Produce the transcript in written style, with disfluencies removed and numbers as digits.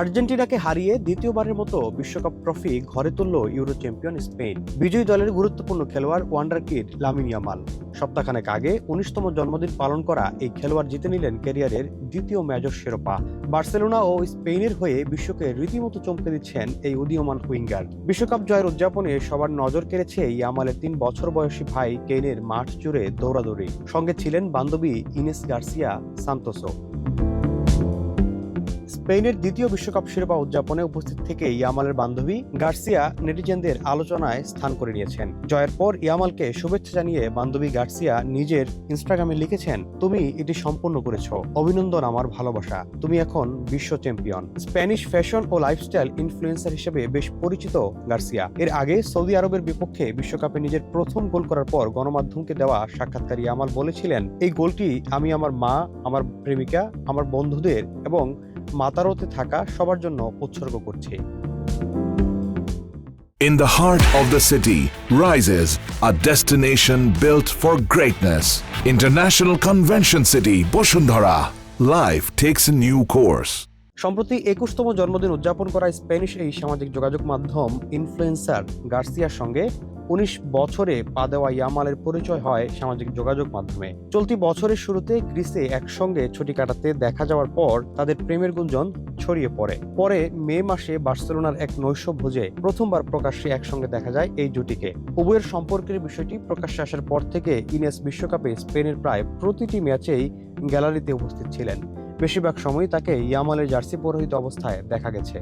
আর্জেন্টিনাকে হারিয়ে দ্বিতীয়বারের মতো বিশ্বকাপ ট্রফি ঘরে তুলল ইউরো চ্যাম্পিয়ন স্পেন। বিজয়ী দলের গুরুত্বপূর্ণ খেলোয়াড় ওয়ান্ডার কিড লামিন ইয়ামাল সপ্তাহখানেক আগে ১৯তম জন্মদিন পালন করা এই খেলোয়াড় জিতে নিলেন ক্যারিয়ারের দ্বিতীয় মেজর শিরোপা। বার্সেলোনা ও স্পেনের হয়ে বিশ্বকে রীতিমতো চমকে দিচ্ছেন এই উদীয়মান উইঙ্গার। বিশ্বকাপ জয়ের উদযাপনে সবার নজর কেড়েছে ইয়ামালের ৩ বছর বয়সী ভাই কেইনের মাঠ জুড়ে দৌড়াদৌড়ি। সঙ্গে ছিলেন বান্ধবী ইনেস গার্সিয়া সান্তোসও। স্পেনের দ্বিতীয় বিশ্বকাপ শিরোপা উদযাপনে উপস্থিত থেকে ইয়ামালের বান্ধবী গার্সিয়া নেটিজেনদের আলোচনায় স্থান করে নিয়েছেন। জয়ের পর ইয়ামালকে শুভেচ্ছা জানিয়ে বান্ধবী গার্সিয়া নিজের ইনস্টাগ্রামে লিখেছেন, তুমি এটি সম্পন্ন করেছ, অভিনন্দন, আমার ভালোবাসা, তুমি এখন বিশ্ব চ্যাম্পিয়ন। স্প্যানিশ ফ্যাশন ও লাইফস্টাইল ইনফ্লুয়েন্সার হিসেবে বেশ পরিচিত গার্সিয়া। এর আগে সৌদি আরবের বিপক্ষে বিশ্বকাপে নিজের প্রথম গোল করার পর গণমাধ্যমকে দেওয়া সাক্ষাৎকারে ইয়ামাল বলেছিলেন, এই গোলটি আমি আমার মা, আমার প্রেমিকা, আমার বন্ধুদের এবং মাতারোতে থাকা সবার জন্য উৎসর্গ করছি। In the heart of the city rises a destination built for greatness. International Convention City, Bosundhara. Life takes a new course. সম্প্রতি ২১তম জন্মদিন উদযাপন করা স্প্যানিশ এই সামাজিক যোগাযোগ মাধ্যম ইনফ্লুয়েন্সার গার্সিয়ার সঙ্গে ১৯ বছরে পা দেওয়া ইয়ামালের পরিচয় হয় সামাজিক যোগাযোগ মাধ্যমে। চলতি বছরের শুরুতে গ্রিসে একসঙ্গে ছুটি কাটাতে দেখা যাওয়ার পর তাদের প্রেমের গুঞ্জন ছড়িয়ে পড়ে। পরে মে মাসে বার্সেলোনার এক নৈশভোজে প্রথমবার প্রকাশ্যে একসঙ্গে দেখা যায় এই জুটিকে। উভয়ের সম্পর্কের বিষয়টি প্রকাশ্যে আসার পর থেকে ইনেস বিশ্বকাপে স্পেনের প্রায় প্রতিটি ম্যাচেই গ্যালারিতে উপস্থিত ছিলেন। বেশিরভাগ সময়ই তাকে ইয়ামালের জার্সি পরিহিত অবস্থায় দেখা গেছে।